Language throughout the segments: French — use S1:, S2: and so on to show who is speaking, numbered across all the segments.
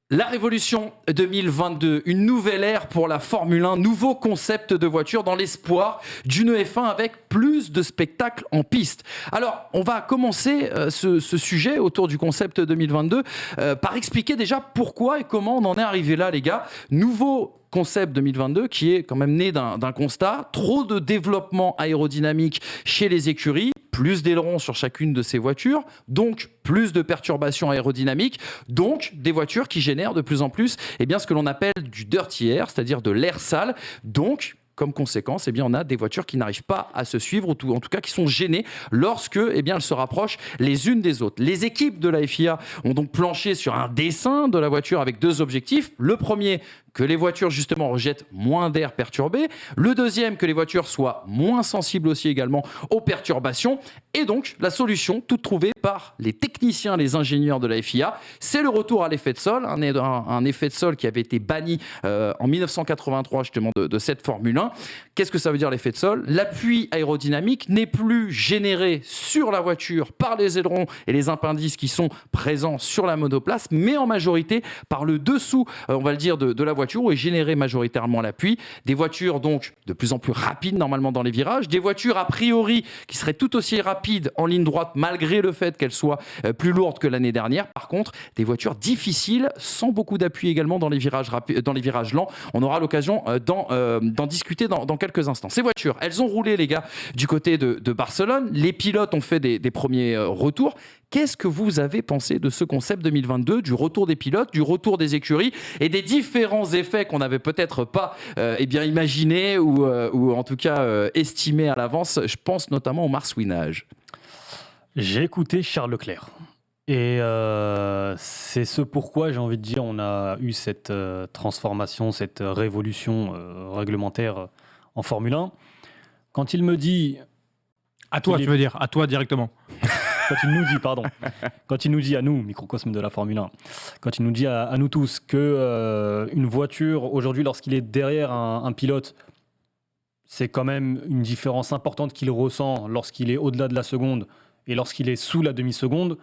S1: La Révolution 2022, une nouvelle ère pour la Formule 1, nouveau concept de voiture dans l'espoir d'une F1 avec plus de spectacles en piste. Alors, on va commencer ce sujet autour du concept 2022 par expliquer déjà pourquoi et comment on en est arrivé là, les gars. Nouveau concept 2022 qui est quand même né d'un constat, trop de développement aérodynamique chez les écuries, plus d'ailerons sur chacune de ces voitures, donc plus de perturbations aérodynamiques, donc des voitures qui génèrent de plus en plus ce que l'on appelle du dirty air, c'est-à-dire de l'air sale, donc comme conséquence, on a des voitures qui n'arrivent pas à se suivre, ou en tout cas qui sont gênées lorsque elles se rapprochent les unes des autres. Les équipes de la FIA ont donc planché sur un dessin de la voiture avec deux objectifs. Le premier, que les voitures justement rejettent moins d'air perturbé. Le deuxième, que les voitures soient moins sensibles aussi également aux perturbations. Et donc, la solution toute trouvée par les techniciens, les ingénieurs de la FIA, c'est le retour à l'effet de sol, un effet de sol qui avait été banni en 1983 justement de cette Formule 1. Qu'est-ce que ça veut dire l'effet de sol ? L'appui aérodynamique n'est plus généré sur la voiture par les ailerons et les appendices qui sont présents sur la monoplace, mais en majorité par le dessous, on va le dire, de la voiture, où est généré majoritairement l'appui. Des voitures donc de plus en plus rapides normalement dans les virages, des voitures a priori qui seraient tout aussi rapides en ligne droite malgré le fait qu'elles soient plus lourdes que l'année dernière. Par contre, des voitures difficiles sans beaucoup d'appui également dans les virages lents. On aura l'occasion d'en discuter dans quelques instants. Ces voitures, elles ont roulé, les gars, du côté de Barcelone. Les pilotes ont fait des premiers retours. Qu'est-ce que vous avez pensé de ce concept 2022, du retour des pilotes, du retour des écuries et des différents effets qu'on n'avait peut-être pas imaginés ou en tout cas estimés à l'avance? Je pense notamment au marsouinage.
S2: J'ai écouté Charles Leclerc. Et c'est ce pourquoi, j'ai envie de dire, on a eu cette transformation, cette révolution réglementaire en Formule 1. Quand il me dit...
S3: À toi, tu veux dire, à toi directement.
S2: Quand il nous dit à nous, microcosme de la Formule 1, quand il nous dit à nous tous que une voiture, aujourd'hui, lorsqu'il est derrière un pilote, c'est quand même une différence importante qu'il ressent lorsqu'il est au-delà de la seconde et lorsqu'il est sous la demi-seconde,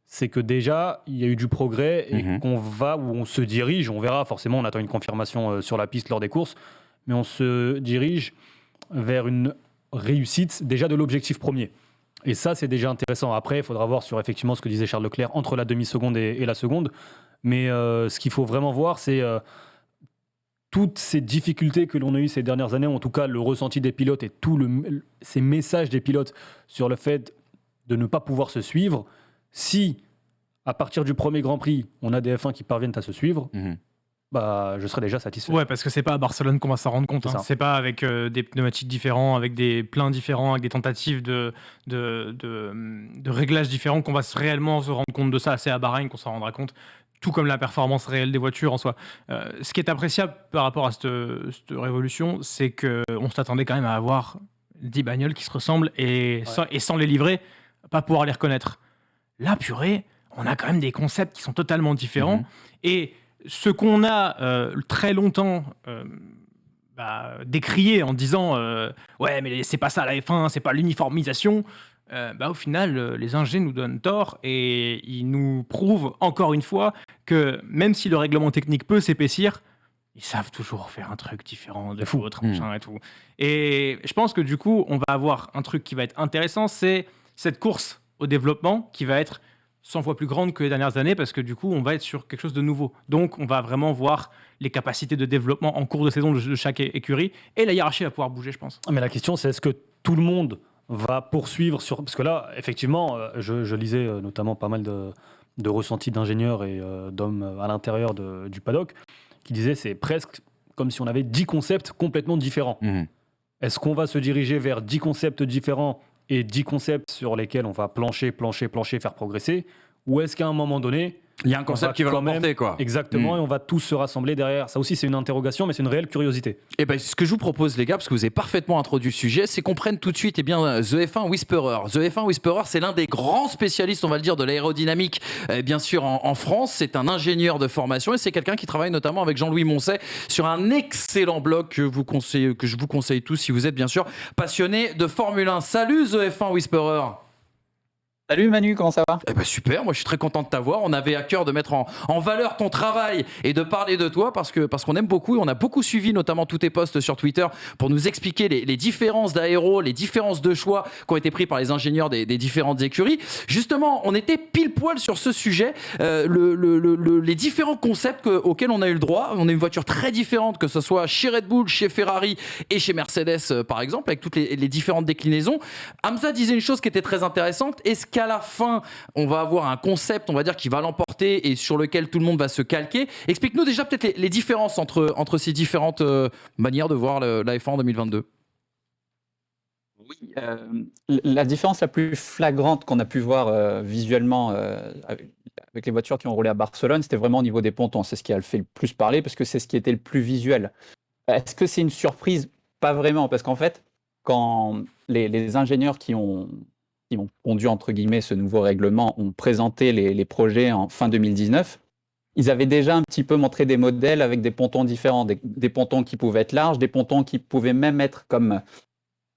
S2: c'est que déjà, il y a eu du progrès et qu'on va où on se dirige, on verra, forcément, on attend une confirmation sur la piste lors des courses, mais on se dirige vers une réussite déjà de l'objectif premier. Et ça, c'est déjà intéressant. Après, il faudra voir sur effectivement ce que disait Charles Leclerc entre la demi-seconde et la seconde. Mais ce qu'il faut vraiment voir, c'est toutes ces difficultés que l'on a eues ces dernières années, en tout cas le ressenti des pilotes et ces messages des pilotes sur le fait de ne pas pouvoir se suivre. Si, à partir du premier Grand Prix, on a des F1 qui parviennent à se suivre, je serais déjà satisfait.
S3: Ouais, parce que c'est pas à Barcelone qu'on va s'en rendre compte. C'est pas avec des pneumatiques différents, avec des pleins différents, avec des tentatives de réglages différents qu'on va réellement se rendre compte de ça. C'est à Bahreïn qu'on s'en rendra compte, tout comme la performance réelle des voitures en soi. Ce qui est appréciable par rapport à cette révolution, c'est qu'on s'attendait quand même à avoir 10 bagnoles qui se ressemblent et sans les livrer, pas pouvoir les reconnaître. Là, purée, on a quand même des concepts qui sont totalement différents. Et ce qu'on a très longtemps décrié en disant ouais, mais c'est pas ça la F1, c'est pas l'uniformisation, au final, les ingés nous donnent tort et ils nous prouvent encore une fois que même si le règlement technique peut s'épaissir, ils savent toujours faire un truc différent de l'autre, machin et tout. Et je pense que du coup, on va avoir un truc qui va être intéressant, c'est cette course au développement qui va être 100 fois plus grande que les dernières années parce que du coup, on va être sur quelque chose de nouveau. Donc, on va vraiment voir les capacités de développement en cours de saison de chaque écurie et la hiérarchie va pouvoir bouger, je pense.
S2: Mais la question, c'est est-ce que tout le monde va poursuivre sur... Parce que là, effectivement, je lisais notamment pas mal de ressentis d'ingénieurs et d'hommes à l'intérieur du paddock qui disaient c'est presque comme si on avait 10 concepts complètement différents. Est-ce qu'on va se diriger vers 10 concepts différents et 10 concepts sur lesquels on va plancher, faire progresser, ou est-ce qu'à un moment donné,
S1: Il y a un concept qui va
S2: quand même-
S1: l'emporter, quoi.
S2: Exactement, et on va tous se rassembler derrière. Ça aussi, c'est une interrogation, mais c'est une réelle curiosité.
S1: Et ben, ce que je vous propose, les gars, parce que vous avez parfaitement introduit le sujet, c'est qu'on prenne tout de suite The F1 Whisperer. The F1 Whisperer, c'est l'un des grands spécialistes, on va le dire, de l'aérodynamique, bien sûr, en France. C'est un ingénieur de formation et c'est quelqu'un qui travaille notamment avec Jean-Louis Moncet sur un excellent blog que je vous conseille tous si vous êtes, bien sûr, passionné de Formule 1. Salut The F1 Whisperer.
S4: Salut Manu, comment ça va?
S1: Eh ben super, moi je suis très content de t'avoir. On avait à cœur de mettre en valeur ton travail et de parler de toi parce qu'on aime beaucoup et on a beaucoup suivi notamment tous tes posts sur Twitter pour nous expliquer les différences d'aéro, les différences de choix qui ont été pris par les ingénieurs des différentes écuries. Justement, on était pile poil sur ce sujet, les différents concepts auxquels on a eu le droit. On a une voiture très différente, que ce soit chez Red Bull, chez Ferrari et chez Mercedes par exemple, avec toutes les différentes déclinaisons. Hamza disait une chose qui était très intéressante. Est-ce qu'à la fin, on va avoir un concept, on va dire, qui va l'emporter et sur lequel tout le monde va se calquer? Explique-nous déjà peut-être les différences entre ces différentes manières de voir la F1 en 2022.
S4: Oui, la différence la plus flagrante qu'on a pu voir visuellement avec les voitures qui ont roulé à Barcelone, c'était vraiment au niveau des pontons. C'est ce qui a fait le plus parler parce que c'est ce qui était le plus visuel. Est-ce que c'est une surprise? Pas vraiment, parce qu'en fait, quand les ingénieurs qui ont pondu entre guillemets ce nouveau règlement ont présenté les projets en fin 2019, ils avaient déjà un petit peu montré des modèles avec des pontons différents, des pontons qui pouvaient être larges, des pontons qui pouvaient même être comme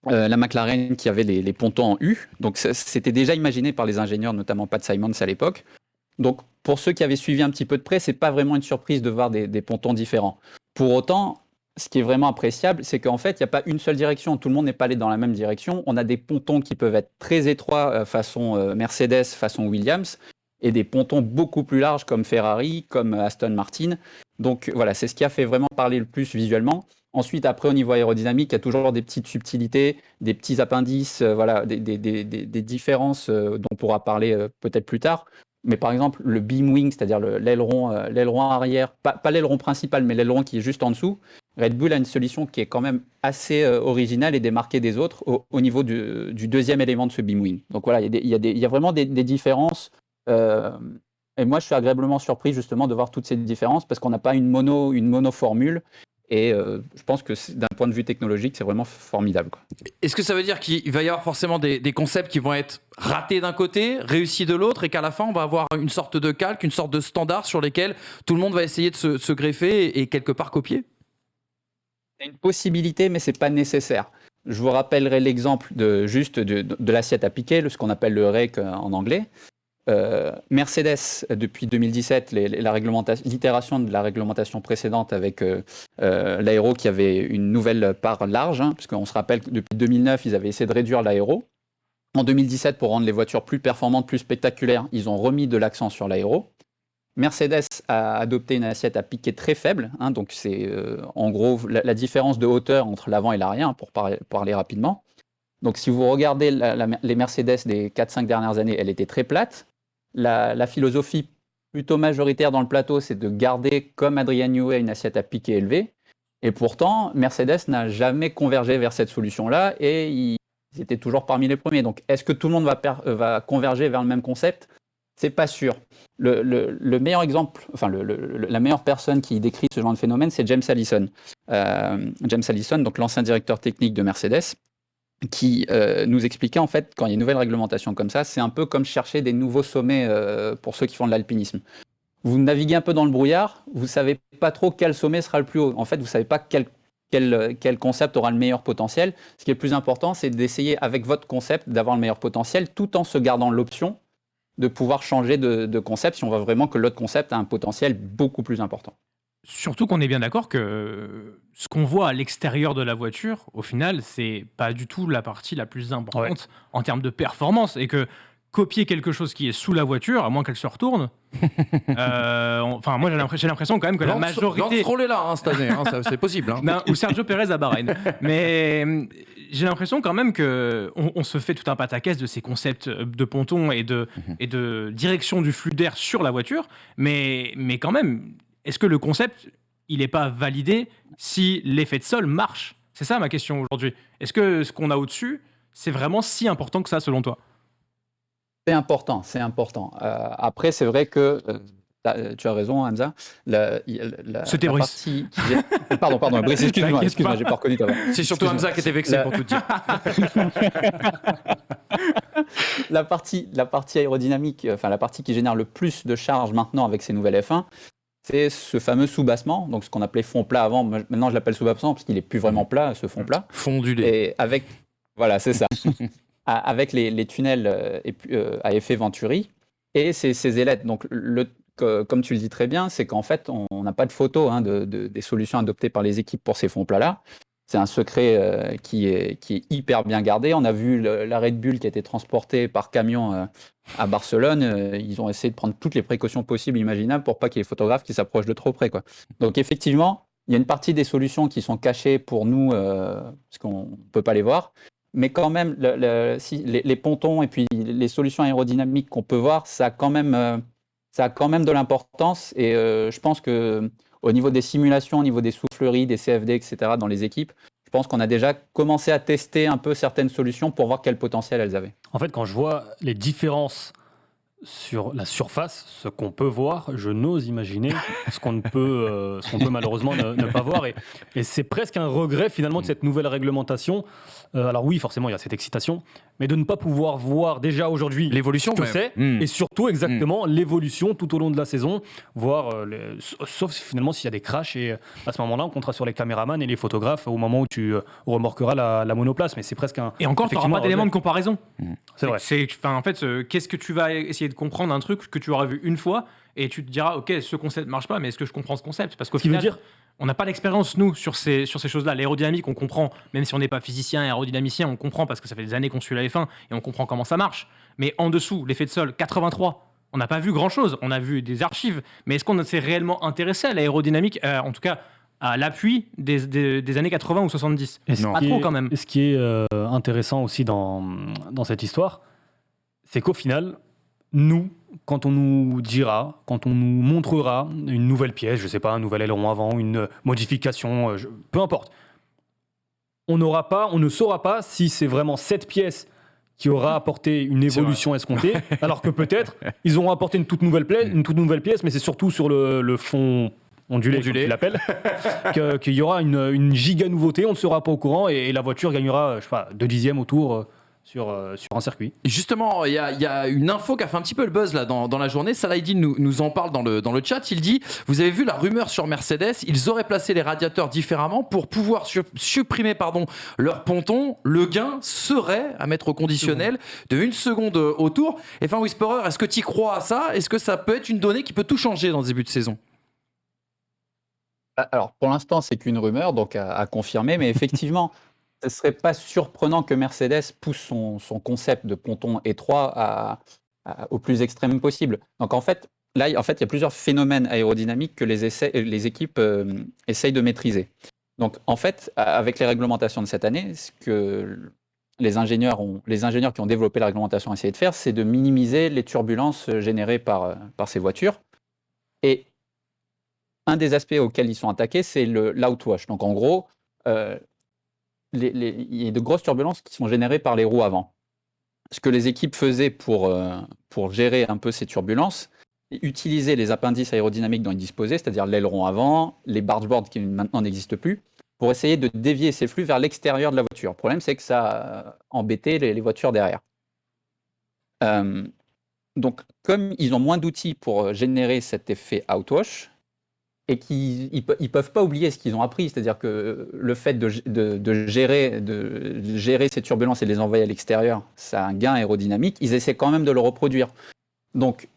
S4: la McLaren qui avait les pontons en U. Donc c'était déjà imaginé par les ingénieurs, notamment Pat Simons à l'époque. Donc pour ceux qui avaient suivi un petit peu de près, c'est pas vraiment une surprise de voir des pontons différents. Pour autant, ce qui est vraiment appréciable, c'est qu'en fait, il n'y a pas une seule direction. Tout le monde n'est pas allé dans la même direction. On a des pontons qui peuvent être très étroits façon Mercedes, façon Williams, et des pontons beaucoup plus larges comme Ferrari, comme Aston Martin. Donc voilà, c'est ce qui a fait vraiment parler le plus visuellement. Ensuite, après, au niveau aérodynamique, il y a toujours des petites subtilités, des petits appendices, voilà, des différences dont on pourra parler peut-être plus tard. Mais par exemple, le beam wing, c'est-à-dire l'aileron arrière, pas l'aileron principal, mais l'aileron qui est juste en dessous, Red Bull a une solution qui est quand même assez originale et démarquée des autres au niveau du deuxième élément de ce beam wing. Donc voilà, il y a vraiment des différences. Et moi, je suis agréablement surpris justement de voir toutes ces différences parce qu'on n'a pas une mono formule. Et je pense que d'un point de vue technologique, c'est vraiment formidable, quoi.
S1: Est-ce que ça veut dire qu'il va y avoir forcément des concepts qui vont être ratés d'un côté, réussis de l'autre, et qu'à la fin, on va avoir une sorte de calque, une sorte de standard sur lesquels tout le monde va essayer de se greffer et quelque part copier?
S4: C'est une possibilité, mais c'est pas nécessaire. Je vous rappellerai l'exemple de l'assiette à piquer, ce qu'on appelle le rake en anglais. Mercedes, depuis 2017, l'itération de la réglementation précédente avec l'aéro qui avait une nouvelle part large, puisqu'on se rappelle que depuis 2009, ils avaient essayé de réduire l'aéro. En 2017, pour rendre les voitures plus performantes, plus spectaculaires, ils ont remis de l'accent sur l'aéro. Mercedes a adopté une assiette à piquer très faible, donc c'est en gros la différence de hauteur entre l'avant et l'arrière, pour parler rapidement. Donc si vous regardez les Mercedes des 4-5 dernières années, elle était très plate. La philosophie plutôt majoritaire dans le plateau, c'est de garder, comme Adrian Newey, une assiette à piquer élevée. Et pourtant, Mercedes n'a jamais convergé vers cette solution-là et ils étaient toujours parmi les premiers. Donc, est-ce que tout le monde va converger vers le même concept? C'est pas sûr. Le meilleur exemple, enfin la meilleure personne qui décrit ce genre de phénomène, c'est James Allison. James Allison, donc l'ancien directeur technique de Mercedes, qui nous expliquait en fait quand il y a une nouvelle réglementation comme ça, c'est un peu comme chercher des nouveaux sommets pour ceux qui font de l'alpinisme. Vous naviguez un peu dans le brouillard, vous ne savez pas trop quel sommet sera le plus haut. En fait, vous ne savez pas quel concept aura le meilleur potentiel. Ce qui est le plus important, c'est d'essayer avec votre concept d'avoir le meilleur potentiel tout en se gardant l'option de pouvoir changer de concept si on voit vraiment que l'autre concept a un potentiel beaucoup plus important.
S3: Surtout qu'on est bien d'accord que ce qu'on voit à l'extérieur de la voiture, au final, c'est pas du tout la partie la plus importante en termes de performance. Et que copier quelque chose qui est sous la voiture, à moins qu'elle se retourne, enfin, moi j'ai l'impression quand même que la majorité.
S1: Lance Stroll est là cette année, c'est possible.
S3: Non, ou Sergio Pérez à Bahreïn. Mais j'ai l'impression quand même qu'on se fait tout un pataquès de ces concepts de ponton et de direction du flux d'air sur la voiture. Mais quand même, est-ce que le concept, il n'est pas validé si l'effet de sol marche? C'est ça ma question aujourd'hui. Est-ce que ce qu'on a au-dessus, c'est vraiment si important que ça selon toi?
S4: C'est important, c'est important. Après, c'est vrai que tu as raison, Hamza.
S3: C'était
S4: La
S3: Brice.
S4: partie pardon, Brice,
S3: T'inquiète
S4: excuse-moi,
S3: pas.
S4: j'ai pas reconnu ta voix.
S1: C'est surtout
S4: Excuse-moi.
S1: Hamza qui était vexé pour tout dire.
S4: La partie aérodynamique, enfin la partie qui génère le plus de charge maintenant avec ces nouvelles F1, c'est ce fameux soubassement, donc ce qu'on appelait fond plat avant. Maintenant, je l'appelle soubassement parce qu'il est plus vraiment plat, ce fond plat.
S1: Fondulé.
S4: Et voilà, c'est ça. Avec les tunnels à effet Venturi et ces ailettes. Donc, comme tu le dis très bien, c'est qu'en fait, on n'a pas de photo des solutions adoptées par les équipes pour ces fonds plats-là. C'est un secret qui est hyper bien gardé. On a vu la Red Bull qui a été transportée par camion à Barcelone. Ils ont essayé de prendre toutes les précautions possibles, imaginables, pour pas qu'il y ait des photographes qui s'approchent de trop près, quoi. Donc, effectivement, il y a une partie des solutions qui sont cachées pour nous, parce qu'on ne peut pas les voir. Mais quand même, les pontons et puis les solutions aérodynamiques qu'on peut voir, ça a quand même de l'importance. Et je pense qu'au niveau des simulations, au niveau des souffleries, des CFD, etc., dans les équipes, je pense qu'on a déjà commencé à tester un peu certaines solutions pour voir quel potentiel elles avaient.
S2: En fait, quand je vois les différences sur la surface, ce qu'on peut voir, je n'ose imaginer ce qu'on peut malheureusement ne pas voir. Et c'est presque un regret finalement de cette nouvelle réglementation. Alors oui, forcément, il y a cette excitation, mais de ne pas pouvoir voir déjà aujourd'hui
S1: L'évolution,
S2: ce que
S1: ouais.
S2: c'est, et surtout exactement l'évolution tout au long de la saison, voir, sauf finalement s'il y a des crashs, et à ce moment-là, on comptera sur les caméramans et les photographes au moment où tu remorqueras la monoplace, mais c'est presque un...
S3: Et encore, tu n'auras
S2: effectivement,
S3: pas d'éléments de comparaison.
S2: C'est vrai.
S3: En fait, qu'est-ce que tu vas essayer de comprendre un truc que tu auras vu une fois et tu te diras, ok, ce concept ne marche pas, mais est-ce que je comprends ce concept? Parce qu'au
S2: Ce qui veut
S3: final,
S2: dire...
S3: on n'a pas d'expérience, nous, sur ces choses-là. L'aérodynamique, on comprend, même si on n'est pas physicien et aérodynamicien, on comprend parce que ça fait des années qu'on suit la F1 et on comprend comment ça marche. Mais en dessous, l'effet de sol, 83, on n'a pas vu grand-chose. On a vu des archives, mais est-ce qu'on s'est réellement intéressé à l'aérodynamique, en tout cas à l'appui des années 80 ou 70? Pas trop quand même.
S2: Et ce qui est intéressant aussi dans cette histoire, c'est qu'au final, nous, quand on nous dira, quand on nous montrera une nouvelle pièce, je ne sais pas, un nouvel aileron avant, une modification, peu importe, on ne saura pas si c'est vraiment cette pièce qui aura apporté une évolution escomptée, alors que peut-être ils auront apporté une toute nouvelle pièce, mais c'est surtout sur le fond ondulé. Comme tu l'appelles, qu'il y aura une giga nouveauté, on ne sera pas au courant, et la voiture gagnera, je sais pas, 2 dixièmes au tour sur un circuit.
S1: Justement, il y a une info qui a fait un petit peu le buzz là dans la journée. Salah Eddine nous en parle dans le chat. Il dit, vous avez vu la rumeur sur Mercedes, ils auraient placé les radiateurs différemment pour pouvoir supprimer leur ponton. Le gain serait à mettre au conditionnel de 1 seconde au tour. Et enfin, Whisperer, est-ce que tu y crois à ça? Est-ce que ça peut être une donnée qui peut tout changer dans ce début de saison?
S4: Alors, pour l'instant, c'est qu'une rumeur, donc à confirmer, mais effectivement, ce ne serait pas surprenant que Mercedes pousse son concept de ponton étroit au plus extrême possible. Donc, en fait, là, il y a plusieurs phénomènes aérodynamiques que les équipes essayent de maîtriser. Donc, en fait, avec les réglementations de cette année, ce que les ingénieurs qui ont développé la réglementation ont essayé de faire, c'est de minimiser les turbulences générées par ces voitures. Et un des aspects auxquels ils sont attaqués, c'est l'outwash. Donc, en gros, il y a de grosses turbulences qui sont générées par les roues avant. Ce que les équipes faisaient pour gérer un peu ces turbulences, utiliser les appendices aérodynamiques dont ils disposaient, c'est-à-dire l'aileron avant, les bargeboards qui maintenant n'existent plus, pour essayer de dévier ces flux vers l'extérieur de la voiture. Le problème, c'est que ça embêtait les voitures derrière. Donc, comme ils ont moins d'outils pour générer cet effet outwash, et qu'ils ne peuvent pas oublier ce qu'ils ont appris, c'est-à-dire que le fait de gérer ces turbulences et de les envoyer à l'extérieur, ça a un gain aérodynamique, ils essaient quand même de le reproduire. Donc,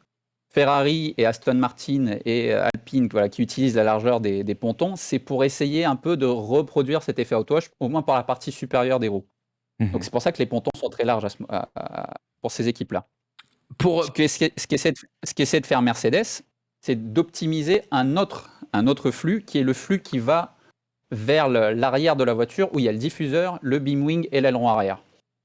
S4: Ferrari et Aston Martin et Alpine, qui utilisent la largeur des pontons, c'est pour essayer un peu de reproduire cet effet outwash, au moins par la partie supérieure des roues. Donc, c'est pour ça que les pontons sont très larges pour ces équipes-là. Ce qu'essaie de faire Mercedes, c'est d'optimiser un autre flux, qui est le flux qui va vers l'arrière de la voiture, où il y a le diffuseur, le beam wing et l'aileron arrière.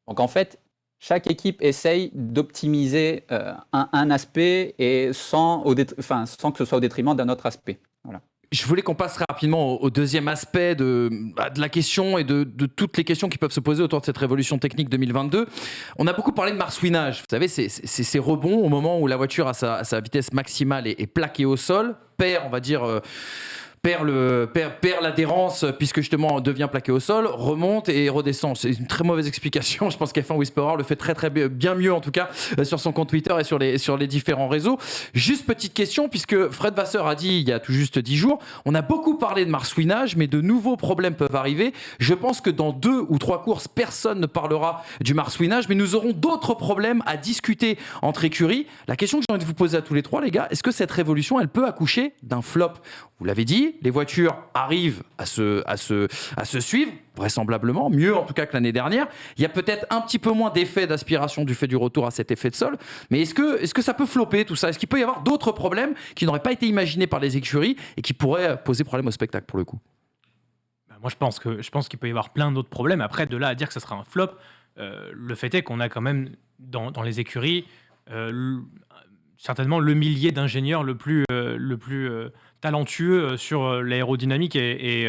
S4: Donc en fait, chaque équipe essaye d'optimiser un aspect et sans que ce soit au détriment d'un autre aspect. Voilà.
S1: Je voulais qu'on passe très rapidement au deuxième aspect de la question et de toutes les questions qui peuvent se poser autour de cette révolution technique 2022. On a beaucoup parlé de marsouinage. Vous savez, c'est ces rebonds au moment où la voiture à sa vitesse maximale est plaquée au sol, perd, on va dire, perd l'adhérence puisque justement devient plaqué au sol, remonte et redescend. C'est une très mauvaise explication. Je pense qu'F1 Whisperer le fait très très bien mieux en tout cas sur son compte Twitter et sur les différents réseaux. Juste petite question, puisque Fred Vasseur a dit il y a tout juste 10 jours, on a beaucoup parlé de marsouinage, mais de nouveaux problèmes peuvent arriver. Je pense que dans 2 ou 3 courses, personne ne parlera du marsouinage, mais nous aurons d'autres problèmes à discuter entre écuries. La question que j'ai envie de vous poser à tous les trois, les gars, est-ce que cette révolution, elle peut accoucher d'un flop ? Vous l'avez dit, les voitures arrivent à se suivre, vraisemblablement, mieux en tout cas que l'année dernière. Il y a peut-être un petit peu moins d'effet d'aspiration du fait du retour à cet effet de sol. Mais est-ce que ça peut flopper tout ça ? Est-ce qu'il peut y avoir d'autres problèmes qui n'auraient pas été imaginés par les écuries et qui pourraient poser problème au spectacle pour le coup ?
S3: Moi, je pense qu'il peut y avoir plein d'autres problèmes. Après, de là à dire que ça sera un flop, le fait est qu'on a quand même dans les écuries certainement le millier d'ingénieurs le plus talentueux sur l'aérodynamique et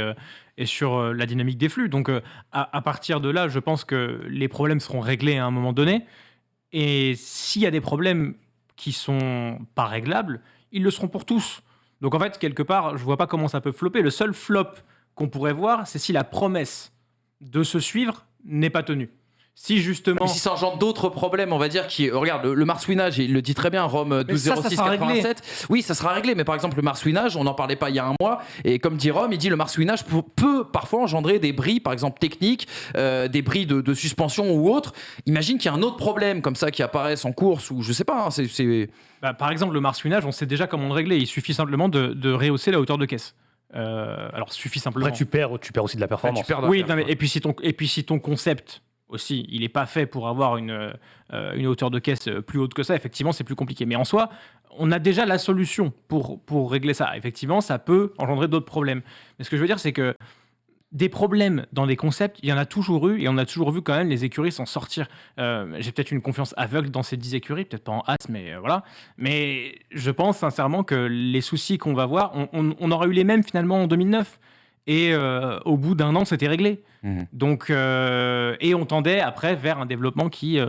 S3: sur la dynamique des flux. Donc, à partir de là, je pense que les problèmes seront réglés à un moment donné. Et s'il y a des problèmes qui sont pas réglables, ils le seront pour tous. Donc, en fait, quelque part, je vois pas comment ça peut flopper. Le seul flop qu'on pourrait voir, c'est si la promesse de se suivre n'est pas tenue. Si justement...
S1: Mais si ça engendre d'autres problèmes, on va dire, regarde, le marsouinage, il le dit très bien, Rome 120687. Oui, ça sera réglé, mais par exemple, le marsouinage, on n'en parlait pas il y a un mois, et comme dit Rome, il dit le marsouinage peut parfois engendrer des bris, par exemple techniques, des bris de suspension ou autres. Imagine qu'il y a un autre problème comme ça qui apparaisse en course, ou je sais pas,
S3: par exemple, le marsouinage, on sait déjà comment le régler, il suffit simplement de rehausser la hauteur de caisse. Alors, suffit simplement...
S2: Après, tu perds aussi de la performance.
S3: Et puis si ton concept... aussi, il n'est pas fait pour avoir une hauteur de caisse plus haute que ça. Effectivement, c'est plus compliqué. Mais en soi, on a déjà la solution pour régler ça. Effectivement, ça peut engendrer d'autres problèmes. Mais ce que je veux dire, c'est que des problèmes dans des concepts, il y en a toujours eu, et on a toujours vu quand même les écuries s'en sortir. J'ai peut-être une confiance aveugle dans ces 10 écuries, peut-être pas en As, mais voilà. Mais je pense sincèrement que les soucis qu'on va voir, on aura eu les mêmes finalement en 2009. Et au bout d'un an, c'était réglé. Donc, et on tendait après vers un développement qui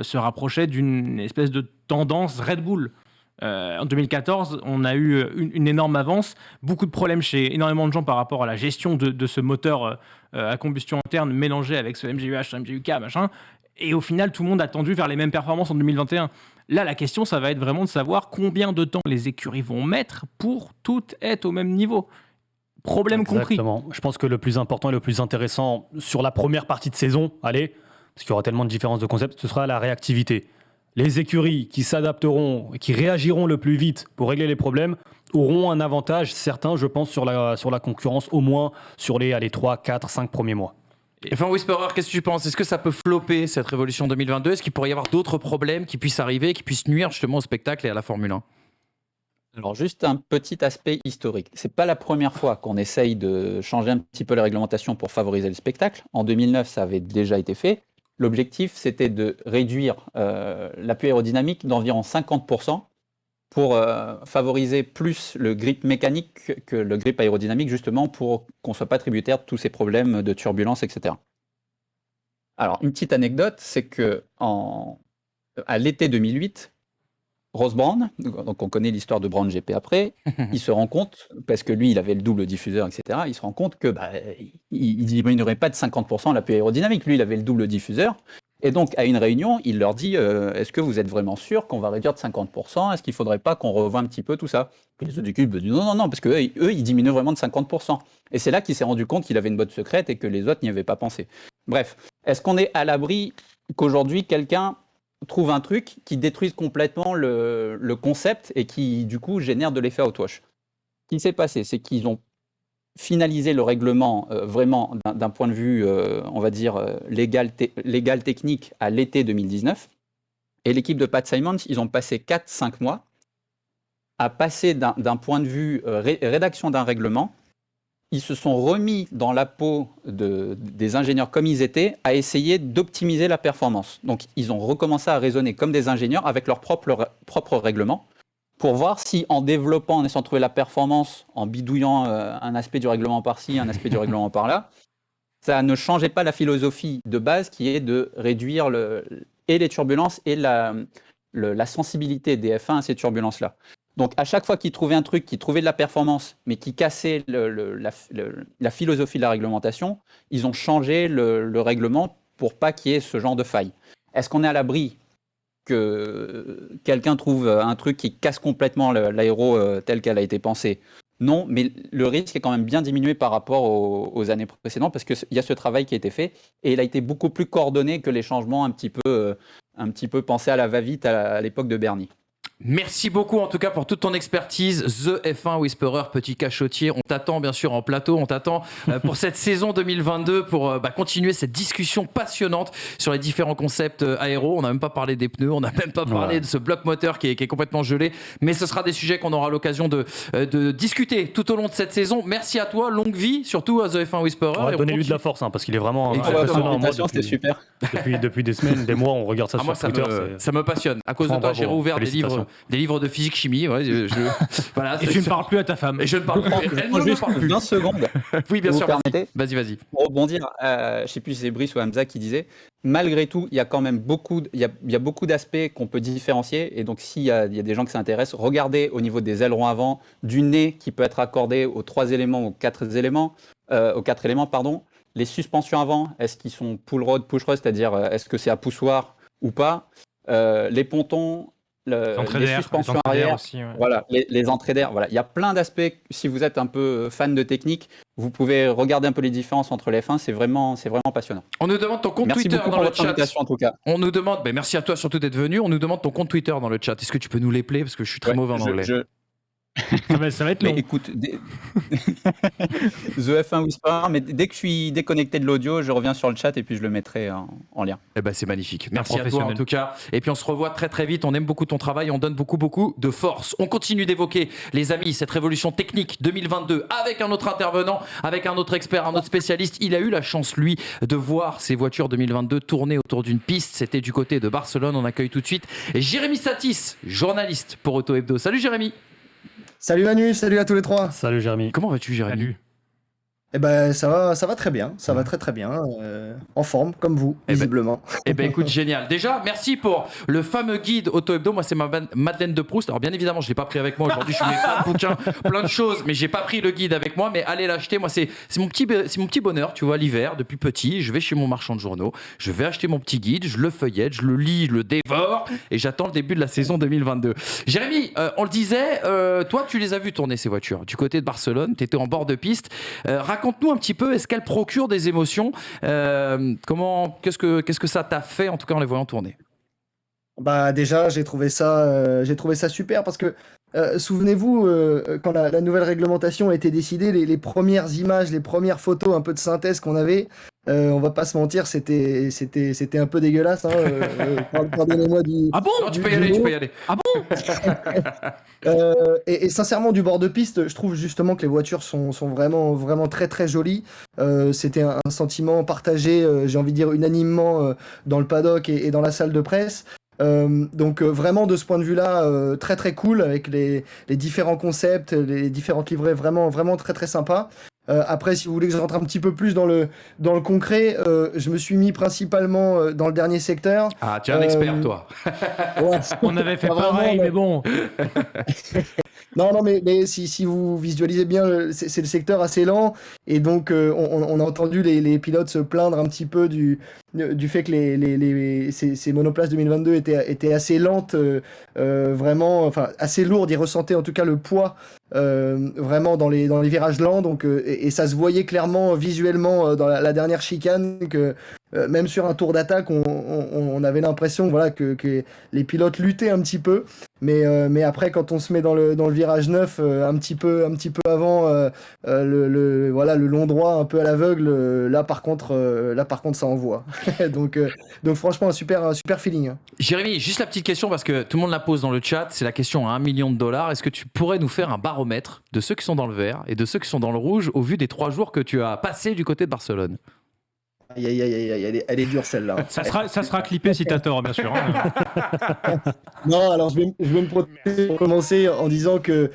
S3: se rapprochait d'une espèce de tendance Red Bull. En 2014, on a eu une énorme avance, beaucoup de problèmes chez énormément de gens par rapport à la gestion de ce moteur à combustion interne mélangé avec ce MGUH, ce MGUK, machin. Et au final, tout le monde a tendu vers les mêmes performances en 2021. Là, la question, ça va être vraiment de savoir combien de temps les écuries vont mettre pour toutes être au même niveau. Problème
S2: Exactement.
S3: compris.
S2: Je pense que le plus important et le plus intéressant sur la première partie de saison, parce qu'il y aura tellement de différences de concept, ce sera la réactivité. Les écuries qui s'adapteront et qui réagiront le plus vite pour régler les problèmes auront un avantage certain, je pense, sur la concurrence, au moins sur les 3, 4, 5 premiers mois.
S1: Enfin, Whisperer, qu'est-ce que tu penses ? Est-ce que ça peut flopper cette révolution 2022 ? Est-ce qu'il pourrait y avoir d'autres problèmes qui puissent arriver, qui puissent nuire justement au spectacle et à la Formule 1 ?
S4: Alors juste un petit aspect historique. C'est pas la première fois qu'on essaye de changer un petit peu la réglementation pour favoriser le spectacle. En 2009, ça avait déjà été fait. L'objectif, c'était de réduire l'appui aérodynamique d'environ 50% pour favoriser plus le grip mécanique que le grip aérodynamique, justement pour qu'on ne soit pas tributaire de tous ces problèmes de turbulence, etc. Alors, une petite anecdote, c'est que à l'été 2008, Ross Brown, donc on connaît l'histoire de Brown GP après, il se rend compte, parce que lui il avait le double diffuseur, etc., il se rend compte que il diminuerait pas de 50% l'appui aérodynamique, lui il avait le double diffuseur, et donc à une réunion, il leur dit est-ce que vous êtes vraiment sûr qu'on va réduire de 50%, est-ce qu'il faudrait pas qu'on revoie un petit peu tout ça ? Puis les autres équipes disent non, parce que eux ils diminuent vraiment de 50%. Et c'est là qu'il s'est rendu compte qu'il avait une botte secrète et que les autres n'y avaient pas pensé. Bref, est-ce qu'on est à l'abri qu'aujourd'hui quelqu'un trouve un truc qui détruise complètement le concept et qui, du coup, génère de l'effet outwash. Ce qui s'est passé, c'est qu'ils ont finalisé le règlement vraiment d'un point de vue, on va dire, légal technique à l'été 2019. Et l'équipe de Pat Simons, ils ont passé 4-5 mois à passer d'un point de vue rédaction d'un règlement. Ils se sont remis dans la peau des ingénieurs comme ils étaient à essayer d'optimiser la performance. Donc, ils ont recommencé à raisonner comme des ingénieurs avec leur propre règlement pour voir si en développant, en essayant de trouver la performance, en bidouillant un aspect du règlement par-ci, un aspect du règlement par-là, ça ne changeait pas la philosophie de base qui est de réduire et les turbulences et la sensibilité des F1 à ces turbulences-là. Donc à chaque fois qu'ils trouvaient un truc qui trouvait de la performance, mais qui cassait la philosophie de la réglementation, ils ont changé le règlement pour pas qu'il y ait ce genre de faille. Est-ce qu'on est à l'abri que quelqu'un trouve un truc qui casse complètement l'aéro tel qu'elle a été pensée? Non, mais le risque est quand même bien diminué par rapport aux années précédentes parce qu'il y a ce travail qui a été fait et il a été beaucoup plus coordonné que les changements un petit peu pensés à la va-vite à l'époque de Bernie.
S1: Merci beaucoup en tout cas pour toute ton expertise. The F1 Whisperer, petit cachotier. On t'attend bien sûr en plateau, on t'attend pour cette saison 2022 pour continuer cette discussion passionnante sur les différents concepts aéro. On n'a même pas parlé des pneus, on n'a même pas parlé de ce bloc moteur qui est complètement gelé. Mais ce sera des sujets qu'on aura l'occasion de discuter tout au long de cette saison. Merci à toi, longue vie, surtout à The F1 Whisperer.
S2: Donnez-lui de la force parce qu'il est vraiment
S4: impressionnant. C'était super.
S2: Depuis des semaines, des mois, on regarde ça sur Twitter.
S1: Ça me passionne. À cause de toi, j'ai rouvert des livres de physique-chimie. Ouais,
S3: voilà, et tu ne parles plus à ta femme.
S1: Et je ne parle plus. Elle ne me parle plus.
S4: 20 secondes.
S1: Oui, bien sûr.
S4: Vas-y. Pour rebondir, je ne sais plus si c'est Brice ou Hamza qui disait, malgré tout, il y a quand même beaucoup d'aspects qu'on peut différencier. Et donc, s'il y a des gens qui s'intéressent, regardez au niveau des ailerons avant, du nez qui peut être accordé aux 3 éléments, aux 4 éléments, les suspensions avant, est-ce qu'ils sont pull rod, push rod, c'est-à-dire est-ce que c'est à poussoir ou pas, les pontons, les suspensions arrière, aussi, ouais. Voilà, les entrées d'air. Voilà. Il y a plein d'aspects. Si vous êtes un peu fan de technique, vous pouvez regarder un peu les différences entre les F1. C'est vraiment passionnant.
S1: On nous demande ton compte Twitter dans le chat.
S4: En tout cas.
S1: On nous demande, merci à toi surtout d'être venu. On nous demande ton compte Twitter dans le chat. Est-ce que tu peux nous les player parce que je suis très mauvais en anglais.
S3: Ça va être long.
S4: Mais écoute, The F1 Whisperer, mais dès que je suis déconnecté de l'audio, je reviens sur le chat et puis je le mettrai en lien.
S1: Eh ben c'est magnifique. Merci à toi en tout cas. Et puis on se revoit très très vite. On aime beaucoup ton travail. On donne beaucoup de force. On continue d'évoquer, les amis, cette révolution technique 2022 avec un autre intervenant, avec un autre expert, un autre spécialiste. Il a eu la chance, lui, de voir ces voitures 2022 tourner autour d'une piste. C'était du côté de Barcelone. On accueille tout de suite Jérémy Satis, journaliste pour Auto Hebdo. Salut Jérémy.
S5: Salut Manu, salut à tous les trois.
S2: Salut Jérémy.
S1: Comment vas-tu Jérémy?
S3: Salut.
S5: Eh ben ça va très bien, ça va très bien, en forme comme vous, visiblement.
S1: Eh ben écoute, génial. Déjà, merci pour le fameux guide Auto Hebdo. Moi, c'est ma Madeleine de Proust. Alors bien évidemment, je l'ai pas pris avec moi aujourd'hui. Je suis plein de bouquins, plein de choses, mais j'ai pas pris le guide avec moi. Mais allez l'acheter. Moi, c'est mon petit bonheur. Tu vois, l'hiver, depuis petit, je vais chez mon marchand de journaux, je vais acheter mon petit guide, je le feuillette, je le lis, je le dévore, et j'attends le début de la saison 2022. Jérémy, on le disait, toi, tu les as vues tourner ces voitures du côté de Barcelone. Tu étais en bord de piste. Raconte-nous un petit peu, est-ce qu'elles procurent des émotions? Qu'est-ce que ça t'a fait en tout cas en les voyant tourner?
S5: Bah déjà, j'ai trouvé ça super parce que souvenez-vous, quand la nouvelle réglementation a été décidée, les premières images, les premières photos un peu de synthèse qu'on avait, on va pas se mentir, c'était un peu dégueulasse. Pardonnez-moi du.
S1: Ah bon? Non, tu peux y aller. Ah bon?
S5: Et sincèrement, du bord de piste, je trouve justement que les voitures sont vraiment très très jolies. C'était un sentiment partagé, j'ai envie de dire unanimement dans le paddock et dans la salle de presse. Donc vraiment de ce point de vue-là, très très cool avec les différents concepts, les différentes livrées, vraiment très très sympa. Après, si vous voulez que je rentre un petit peu plus dans le concret, je me suis mis principalement dans le dernier secteur.
S1: Ah, tu es un expert, toi.
S5: Ouais,
S3: on avait fait pareil, mais bon.
S5: Non, mais si vous visualisez bien, c'est le secteur assez lent, et donc on a entendu les pilotes se plaindre un petit peu du fait que ces monoplaces 2022 étaient assez lentes, vraiment, enfin assez lourdes. Ils ressentaient en tout cas le poids vraiment dans les virages lents, donc et ça se voyait clairement visuellement dans la dernière chicane que même sur un tour d'attaque, on avait l'impression, voilà, que les pilotes luttaient un petit peu, mais après quand on se met dans le virage 9, un petit peu avant le long droit un peu à l'aveugle, là par contre ça envoie. donc franchement un super feeling. Hein.
S1: Jérémy, juste la petite question parce que tout le monde la pose dans le chat, c'est la question à $1 million. Est-ce que tu pourrais nous faire un baromètre de ceux qui sont dans le vert et de ceux qui sont dans le rouge au vu des 3 jours que tu as passés du côté de Barcelone?
S5: elle est dure celle-là.
S3: Ça sera clippé si t'as tort, bien sûr. Hein.
S5: Non, alors je vais me protéger pour commencer en disant que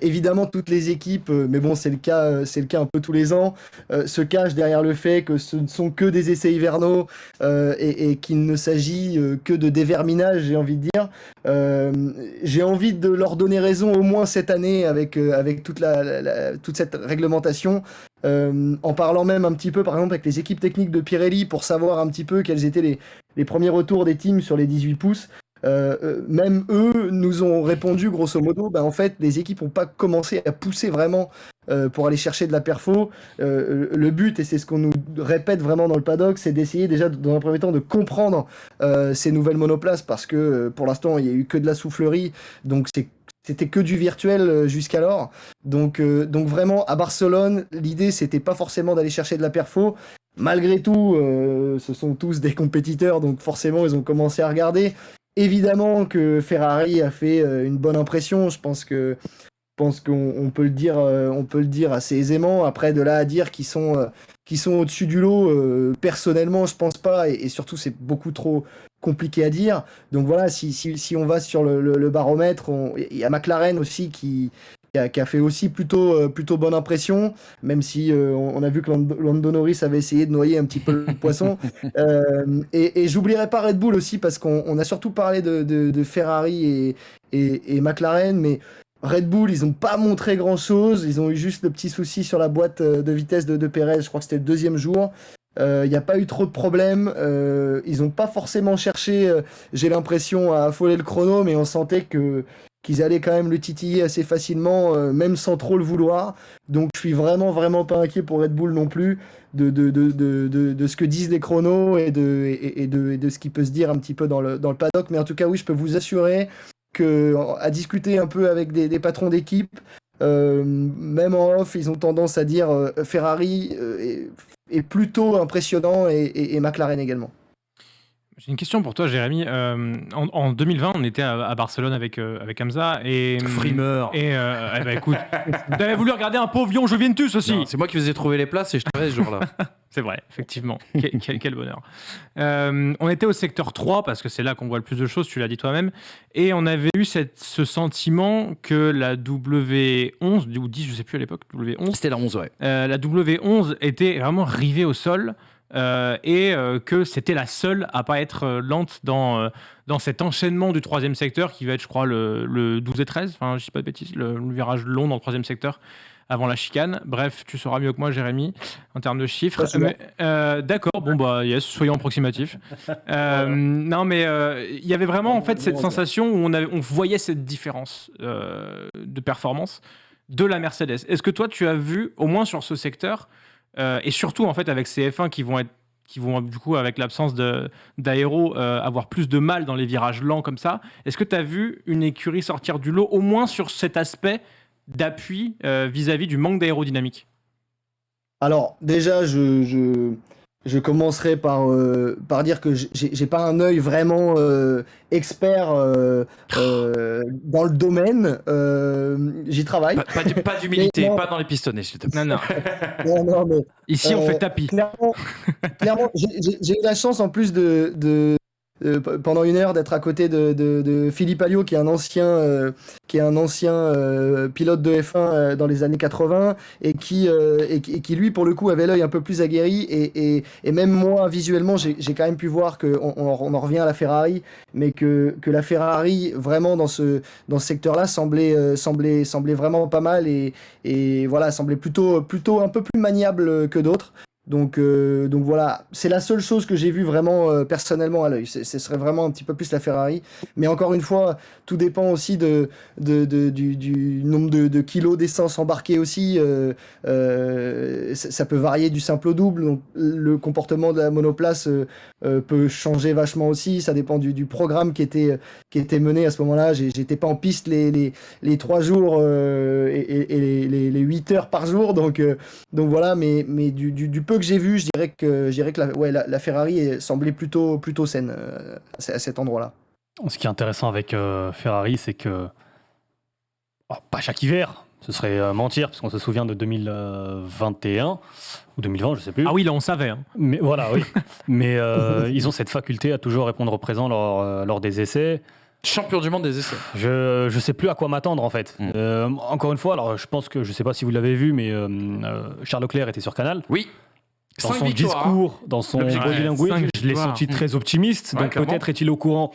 S5: évidemment toutes les équipes, mais bon c'est le cas un peu tous les ans, se cachent derrière le fait que ce ne sont que des essais hivernaux et qu'il ne s'agit que de déverminage, j'ai envie de dire. J'ai envie de leur donner raison au moins cette année avec toute toute cette réglementation. En parlant même un petit peu par exemple avec les équipes techniques de Pirelli pour savoir un petit peu quels étaient les premiers retours des teams sur les 18 pouces. Même eux nous ont répondu grosso modo, en fait les équipes n'ont pas commencé à pousser vraiment pour aller chercher de la perfo. Le but, et c'est ce qu'on nous répète vraiment dans le paddock, c'est d'essayer déjà dans un premier temps de comprendre ces nouvelles monoplaces parce que pour l'instant il n'y a eu que de la soufflerie, donc c'était que du virtuel jusqu'alors. Donc vraiment à Barcelone, l'idée c'était pas forcément d'aller chercher de la perfo. Malgré tout, ce sont tous des compétiteurs, donc forcément ils ont commencé à regarder. Évidemment que Ferrari a fait une bonne impression. Je pense qu'on peut le dire assez aisément. Après, de là à dire qu'ils sont au-dessus du lot, personnellement, je pense pas. Et surtout, c'est beaucoup trop compliqué à dire. Donc voilà, si on va sur le baromètre, il y a McLaren aussi qui a fait aussi plutôt bonne impression, même si on a vu que Lando Norris avait essayé de noyer un petit peu le poisson. Et j'oublierai pas Red Bull aussi, parce qu'on a surtout parlé de Ferrari et McLaren, mais Red Bull, ils n'ont pas montré grand-chose. Ils ont eu juste le petit souci sur la boîte de vitesse de Pérez, je crois que c'était le deuxième jour. Il n'y a pas eu trop de problèmes. Ils n'ont pas forcément cherché, j'ai l'impression, à affoler le chrono, mais on sentait qu'ils allaient quand même le titiller assez facilement, même sans trop le vouloir. Donc je suis vraiment, vraiment pas inquiet pour Red Bull non plus de ce que disent les chronos et de ce qui peut se dire un petit peu dans le paddock. Mais en tout cas, oui, je peux vous assurer à discuter un peu avec des patrons d'équipe, même en off, ils ont tendance à dire Ferrari est plutôt impressionnant et McLaren également.
S3: J'ai une question pour toi, Jérémy. En 2020, on était à Barcelone avec Hamza et
S1: Frimeur.
S3: Et écoute, t'avais voulu regarder un pavillon Juventus aussi.
S1: Non, c'est moi qui faisais trouver les places et je travaillais ce jour-là.
S3: C'est vrai, effectivement. Quel bonheur. On était au secteur 3 parce que c'est là qu'on voit le plus de choses, tu l'as dit toi-même. Et on avait eu ce sentiment que la W11, ou 10, je sais plus à l'époque, W11.
S1: C'était la 11, ouais.
S3: La W11 était vraiment rivée au sol. Que c'était la seule à pas être lente dans cet enchaînement du troisième secteur qui va être, je crois, le 12 et 13, enfin je dis pas de bêtises, le virage long dans le troisième secteur avant la chicane. Bref, tu sauras mieux que moi, Jérémy, en termes de chiffres. D'accord, bon bah yes, soyons approximatifs. Non mais il y avait vraiment en fait cette sensation où on voyait cette différence de performance de la Mercedes. Est-ce que toi tu as vu, au moins sur ce secteur, et surtout en fait avec ces F1 qui vont du coup avec l'absence d'aéro avoir plus de mal dans les virages lents comme ça, est-ce que tu as vu une écurie sortir du lot au moins sur cet aspect d'appui vis-à-vis du manque d'aérodynamique? Alors
S5: déjà je commencerai par dire que j'ai pas un œil vraiment expert dans le domaine. J'y travaille.
S1: Pas d'humilité, pas dans les pistonnets, s'il te plaît.
S3: Non.
S5: Non, mais,
S3: ici, on fait tapis.
S5: Clairement, j'ai eu la chance en plus pendant une heure d'être à côté de Philippe Alliot, qui est un ancien pilote de F1 dans les années 80 et qui lui pour le coup avait l'œil un peu plus aguerri et même moi visuellement j'ai quand même pu voir que on en revient à la Ferrari, mais que la Ferrari vraiment dans ce secteur-là semblait vraiment pas mal et voilà, semblait plutôt un peu plus maniable que d'autres. Donc voilà, c'est la seule chose que j'ai vue vraiment personnellement à l'œil. Ce serait vraiment un petit peu plus la Ferrari. Mais encore une fois, tout dépend aussi du nombre de kilos d'essence embarqués aussi. Ça peut varier du simple au double. Donc le comportement de la monoplace peut changer vachement aussi. Ça dépend du programme qui était mené à ce moment-là. J'étais pas en piste les 3 jours et les 8 heures par jour. Donc voilà, mais du peu que j'ai vu, je dirais que la Ferrari semblait plutôt saine à cet endroit-là.
S2: Ce qui est intéressant avec Ferrari, c'est que pas chaque hiver, Ce serait mentir, parce qu'on se souvient de 2021 ou 2020, je sais plus.
S3: Ah oui, là, on savait. Hein.
S2: Mais voilà, oui. Mais ils ont cette faculté à toujours répondre au présent lors des essais.
S1: Champion du monde des essais.
S2: Je sais plus à quoi m'attendre, en fait. Encore une fois, alors je pense que, je sais pas si vous l'avez vu, mais Charles Leclerc était sur Canal.
S1: Oui.
S2: Dans
S1: 5
S2: son
S1: victoires,
S2: discours, dans son
S1: Ouais,
S2: body language,
S3: 5
S2: je l'ai
S3: victoires.
S2: senti très optimiste.
S1: Ouais,
S2: Donc
S1: clairement.
S2: peut-être est-il au courant.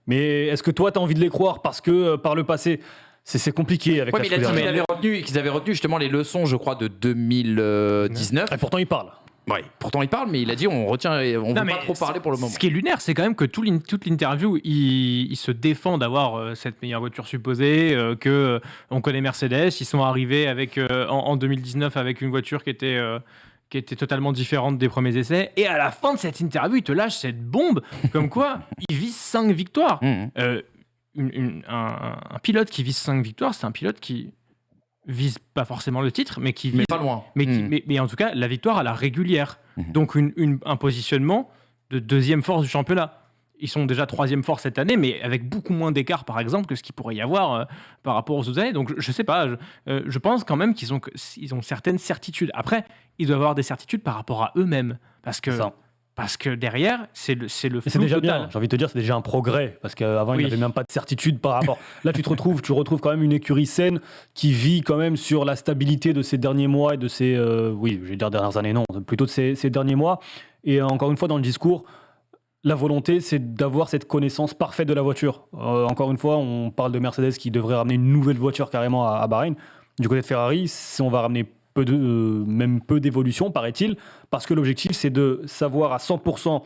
S2: Mais est-ce que toi, tu as envie de les croire parce que par le passé, c'est compliqué avec
S1: Ouais,
S2: la
S1: mais il a dit
S2: Scuderia.
S1: qu'ils avaient retenu justement les leçons, je crois, de 2019.
S2: Et pourtant, il parle.
S1: Ouais. Pourtant, il parle, mais il a dit on retient, on
S3: Non,
S1: veut
S3: mais
S1: pas trop parler pour le moment.
S3: Ce qui est lunaire, c'est quand même que toute l'interview, il se défend d'avoir cette meilleure voiture supposée, que on connaît Mercedes, ils sont arrivés avec en 2019 avec une voiture qui était totalement différente des premiers essais, et à la fin de cette interview, il te lâche cette bombe, comme quoi il vise 5 victoires.
S1: Mhm.
S3: Un pilote qui vise 5 victoires, c'est un pilote qui vise pas forcément le titre, mais qui vise
S1: Mais pas loin.
S3: mais en tout cas, la victoire à la régulière.
S1: Mhm.
S3: Donc un positionnement de deuxième force du championnat. Ils sont déjà troisième force cette année, mais avec beaucoup moins d'écart, par exemple, que ce qu'il pourrait y avoir par rapport aux autres années. Donc, je sais pas, je pense quand même qu'ils ont certaines certitudes. Après, ils doivent avoir des certitudes par rapport à eux-mêmes. Parce que derrière, c'est le
S2: Et c'est
S3: flou
S2: déjà
S3: total.
S2: bien, j'ai envie de te dire, c'est déjà un progrès. Parce qu'avant, il
S3: Oui.
S2: n'y avait même pas de certitude par rapport. Là, tu retrouves quand même une écurie saine qui vit quand même sur la stabilité de ces derniers mois et de ces. Oui, je vais dire dernières années, non, plutôt de ces derniers mois. Et encore une fois, dans le discours, la volonté, c'est d'avoir cette connaissance parfaite de la voiture. Encore une fois, on parle de Mercedes qui devrait ramener une nouvelle voiture carrément à Bahreïn. Du côté de Ferrari, si on va ramener même peu d'évolution, paraît-il, parce que l'objectif, c'est de savoir à 100%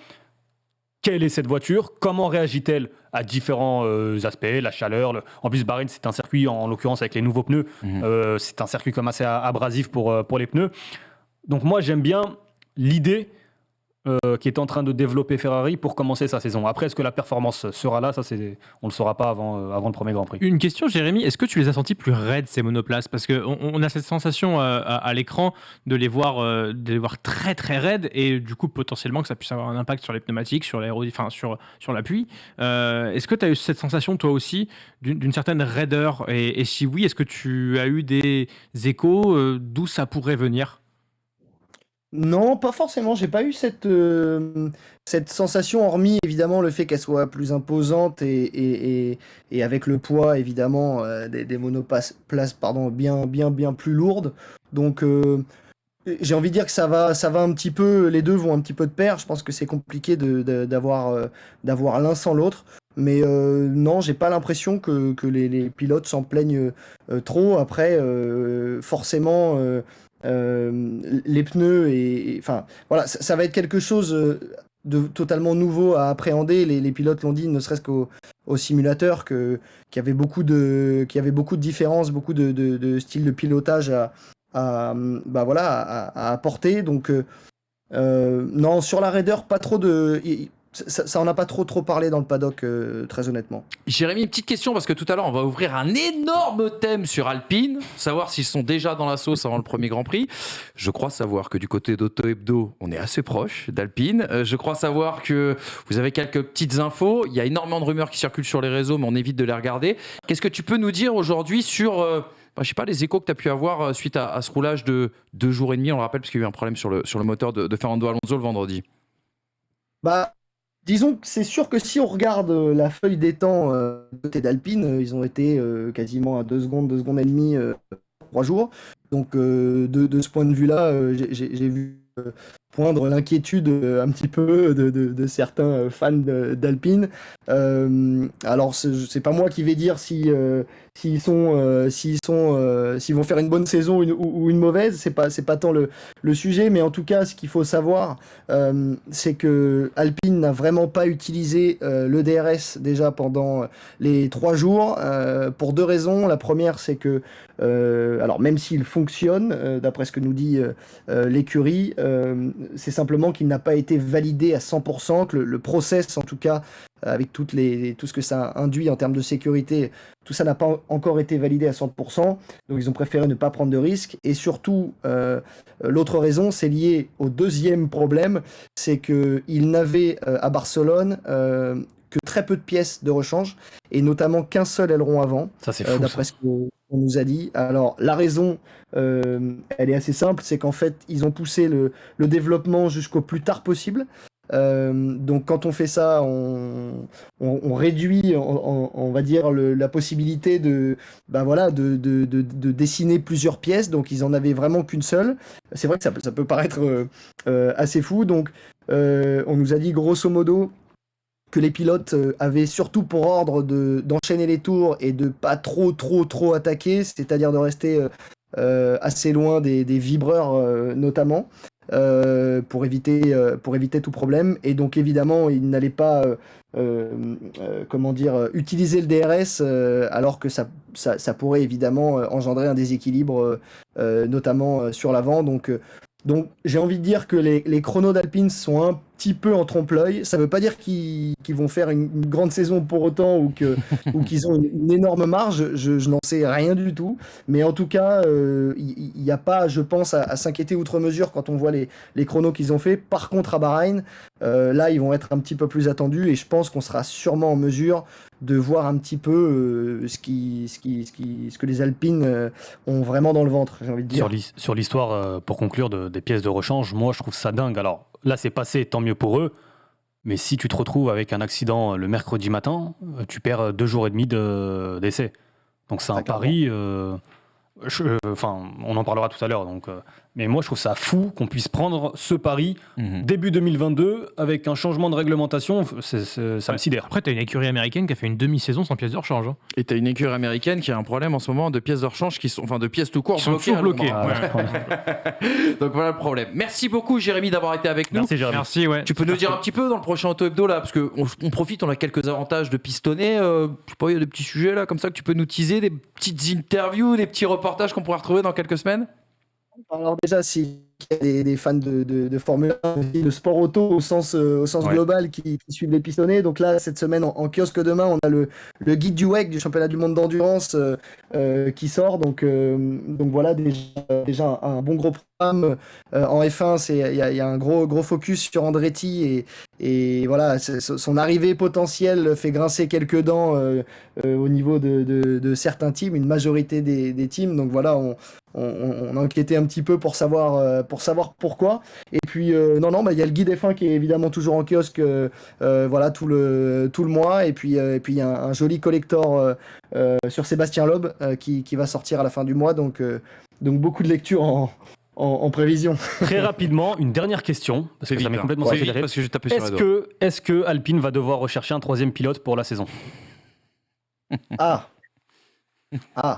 S2: quelle est cette voiture, comment réagit-elle à différents aspects, la chaleur. En plus, Bahreïn, c'est un circuit, en l'occurrence avec les nouveaux pneus, c'est un circuit comme assez abrasif pour les pneus. Donc moi, j'aime bien l'idée qui est en train de développer Ferrari pour commencer sa saison. Après, est-ce que la performance sera là? Ça, on ne le saura pas avant le premier Grand Prix.
S3: Une question, Jérémy, est-ce que tu les as sentis plus raides, ces monoplaces? Parce qu'on a cette sensation à l'écran de les voir très très raides, et du coup potentiellement que ça puisse avoir un impact sur les pneumatiques, sur sur l'appui. Est-ce que tu as eu cette sensation toi aussi d'une certaine raideur, et si oui, est-ce que tu as eu des échos d'où ça pourrait venir?
S5: Non, pas forcément. J'ai pas eu cette sensation, hormis évidemment le fait qu'elle soit plus imposante et avec le poids évidemment des monoplaces bien plus lourdes. Donc j'ai envie de dire que ça va un petit peu, les deux vont un petit peu de pair. Je pense que c'est compliqué d'avoir l'un sans l'autre. Mais non, j'ai pas l'impression que les pilotes s'en plaignent trop. Après, forcément, les pneus enfin voilà, ça va être quelque chose de totalement nouveau à appréhender. Les pilotes l'ont dit, ne serait-ce qu'au simulateur, qu'il y avait beaucoup de différences, beaucoup de styles de pilotage à apporter. Donc non, sur la raideur, pas trop de. Ça en a pas trop parlé dans le paddock, très honnêtement.
S1: Jérémy, une petite question, parce que tout à l'heure, on va ouvrir un énorme thème sur Alpine, savoir s'ils sont déjà dans la sauce avant le premier Grand Prix. Je crois savoir que du côté d'Auto Hebdo, on est assez proche d'Alpine. Je crois savoir que vous avez quelques petites infos. Il y a énormément de rumeurs qui circulent sur les réseaux, mais on évite de les regarder. Qu'est-ce que tu peux nous dire aujourd'hui sur je sais pas, les échos que tu as pu avoir suite à ce roulage de 2 jours et demi, on le rappelle, parce qu'il y a eu un problème sur le moteur de Fernando Alonso le vendredi.
S5: Bah, disons que c'est sûr que si on regarde la feuille des temps côté d'Alpine, ils ont été quasiment à 2 secondes et demie, 3 jours. Donc de ce point de vue-là, j'ai vu poindre l'inquiétude un petit peu de certains fans d'Alpine. Alors c'est pas moi qui vais dire s'ils vont faire une bonne saison ou une mauvaise, c'est pas tant le sujet, mais en tout cas ce qu'il faut savoir, c'est que Alpine n'a vraiment pas utilisé le DRS déjà pendant les 3 jours, pour 2 raisons. La première, c'est que alors même s'il fonctionne, d'après ce que nous dit l'écurie, c'est simplement qu'il n'a pas été validé à 100%, que le process en tout cas, avec tout ce que ça induit en termes de sécurité, tout ça n'a pas encore été validé à 100%, donc ils ont préféré ne pas prendre de risques. Et surtout, l'autre raison, c'est lié au deuxième problème, c'est qu'ils n'avaient à Barcelone que très peu de pièces de rechange, et notamment qu'un seul aileron avant,
S2: Ça, c'est fou.
S5: d'après ce qu'on nous a dit. Alors, la raison, elle est assez simple, c'est qu'en fait, ils ont poussé le développement jusqu'au plus tard possible. Donc quand on fait ça, on réduit, on va dire, la possibilité de dessiner plusieurs pièces. Donc ils en avaient vraiment qu'une seule. C'est vrai que ça peut paraître assez fou. Donc on nous a dit grosso modo que les pilotes avaient surtout pour ordre d'enchaîner les tours et de pas trop attaquer, c'est-à-dire de rester assez loin des vibreurs notamment. Pour éviter tout problème. Et donc évidemment, ils n'allaient pas utiliser le DRS alors que ça pourrait évidemment engendrer un déséquilibre notamment sur l'avant. Donc j'ai envie de dire que les chronos d'Alpine sont un petit peu en trompe-l'œil. Ça ne veut pas dire qu'ils vont faire une grande saison pour autant ou qu'ils ont une énorme marge. Je n'en sais rien du tout. Mais en tout cas, il n'y a pas, je pense, à s'inquiéter outre mesure quand on voit les chronos qu'ils ont fait. Par contre, à Bahreïn, là, ils vont être un petit peu plus attendus et je pense qu'on sera sûrement en mesure de voir un petit peu ce que les Alpines ont vraiment dans le ventre, j'ai envie de dire.
S2: Sur l'histoire, pour conclure, des pièces de rechange, moi je trouve ça dingue. Alors là, c'est passé, tant mieux pour eux. Mais si tu te retrouves avec un accident le mercredi matin, tu perds 2 jours et demi d'essai. Donc c'est un pari. On en parlera tout à l'heure. Mais moi, je trouve ça fou qu'on puisse prendre ce pari début 2022 avec un changement de réglementation. Ça me sidère.
S3: Après, tu as une écurie américaine qui a fait une demi-saison sans pièces de rechange. Hein.
S1: Et tu as une écurie américaine qui a un problème en ce moment de pièces de rechange de pièces tout court
S3: qui sont toujours bloquées.
S1: Donc voilà le problème. Merci beaucoup, Jérémy, d'avoir été avec nous.
S2: Merci, Jérémy.
S3: Merci, ouais.
S1: Tu peux nous dire un petit peu dans le prochain Auto Hebdo là, parce qu'on profite, on a quelques avantages de pistonner. Je sais pas, il y a des petits sujets là comme ça que tu peux nous teaser, des petites interviews, des petits reportages qu'on pourrait retrouver dans quelques semaines.
S5: Alors déjà, s'il y a des fans de Formule 1, de sport auto au sens global qui suivent les pistonnés, donc là, cette semaine, en kiosque demain, on a le guide du WEC, du championnat du monde d'endurance, qui sort. Donc voilà, déjà un bon gros programme. En F1, il y a un gros focus sur Andretti et voilà, son arrivée potentielle fait grincer quelques dents au niveau de certains teams, une majorité des teams. Donc voilà, on a enquêté un petit peu pour savoir pourquoi. Et puis il y a le guide F1 qui est évidemment toujours en kiosque voilà tout le mois. Et puis il y a un joli collector sur Sébastien Loeb qui va sortir à la fin du mois. Donc beaucoup de lectures en prévision.
S2: Très rapidement, une dernière question, parce que ça m'est complètement accéléré.
S1: Parce que j'ai tapé sur les doigts.
S2: Est-ce que Alpine va devoir rechercher un 3e pilote pour la saison?
S5: Ah.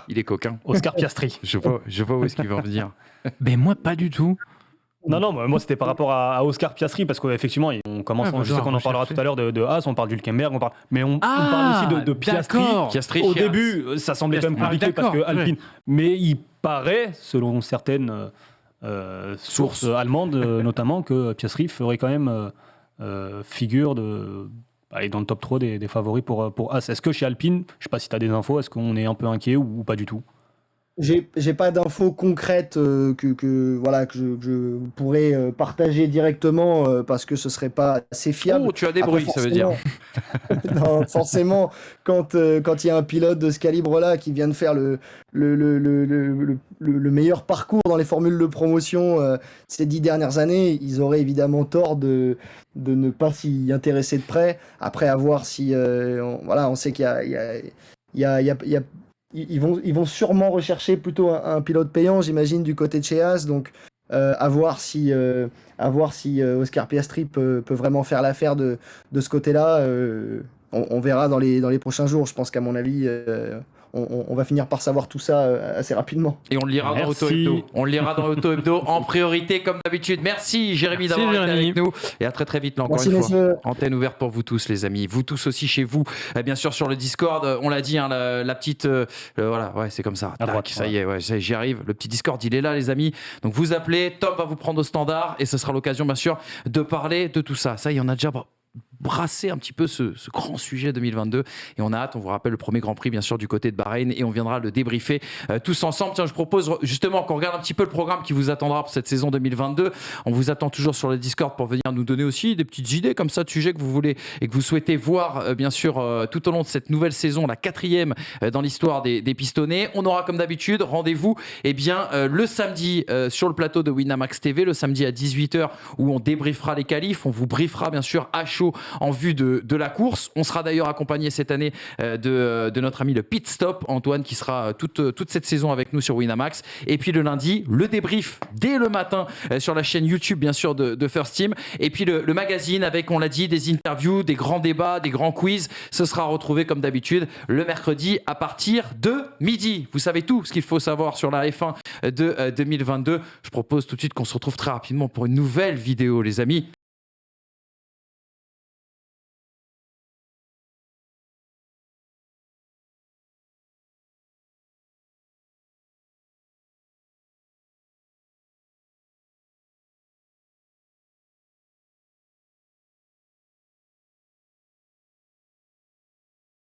S1: Il est coquin.
S2: Oscar Piastri.
S1: Je vois où est-ce qu'il va en venir.
S3: Ben moi, pas du tout.
S2: Non, moi c'était par rapport à Oscar Piastri, parce qu'effectivement, on commence, je sais qu'on en parlera tout à l'heure de Haas, on parle d'Hülkenberg, mais on parle aussi de Piastri.
S1: Piastri.
S2: Au début, ça semblait quand même compliqué parce que Alpine. Mais il paraît, selon certaines sources allemandes notamment, que Piastri ferait quand même figure aller dans le top 3 des favoris pour Haas. Est-ce que chez Alpine, je ne sais pas si tu as des infos, est-ce qu'on est un peu inquiet ou pas du tout?
S5: J'ai pas d'infos concrètes que je pourrais partager directement parce que ce serait pas assez fiable.
S1: Oh, tu as des bruits, ça veut dire.
S5: Non, forcément, quand il y a un pilote de ce calibre-là qui vient de faire le meilleur parcours dans les formules de promotion ces 10 dernières années, ils auraient évidemment tort de ne pas s'y intéresser de près. Après, à voir si on sait qu'il y a ils vont sûrement rechercher plutôt un pilote payant, j'imagine, du côté de chez Haas. Donc, à voir si Oscar Piastri peut vraiment faire l'affaire de ce côté-là. On verra dans les prochains jours. Je pense qu'à mon avis, on va finir par savoir tout ça assez rapidement.
S1: Et on le lira dans Auto Hebdo. On le lira dans Auto Hebdo en priorité, comme d'habitude. Merci Jérémy d'avoir été avec nous. Et à très très vite là, encore une fois. Antenne ouverte pour vous tous, les amis. Vous tous aussi chez vous. Bien sûr, sur le Discord, on l'a dit, hein, la petite. Voilà, ouais, c'est comme ça.
S2: À droite,
S1: ça y est, j'y arrive. Le petit Discord, il est là, les amis. Donc vous appelez, Tom va vous prendre au standard. Et ce sera l'occasion, bien sûr, de parler de tout ça. Ça y est, on a déjà brasser un petit peu ce grand sujet 2022. Et on a hâte, on vous rappelle le premier Grand Prix bien sûr du côté de Bahreïn et on viendra le débriefer tous ensemble. Tiens, je propose justement qu'on regarde un petit peu le programme qui vous attendra pour cette saison 2022. On vous attend toujours sur le Discord pour venir nous donner aussi des petites idées comme ça de sujets que vous voulez et que vous souhaitez voir bien sûr tout au long de cette nouvelle saison, la 4e dans l'histoire des pistonnés. On aura comme d'habitude rendez-vous le samedi sur le plateau de Winamax TV, le samedi à 18h où on débriefera les qualifs, on vous briefera bien sûr à chaud en vue de la course. On sera d'ailleurs accompagné cette année de notre ami le Pit Stop, Antoine, qui sera toute cette saison avec nous sur Winamax. Et puis le lundi, le débrief dès le matin sur la chaîne YouTube bien sûr de First Team. Et puis le magazine avec, on l'a dit, des interviews, des grands débats, des grands quiz. Ce sera retrouvé comme d'habitude le mercredi à partir de midi. Vous savez tout ce qu'il faut savoir sur la F1 de 2022. Je propose tout de suite qu'on se retrouve très rapidement pour une nouvelle vidéo, les amis.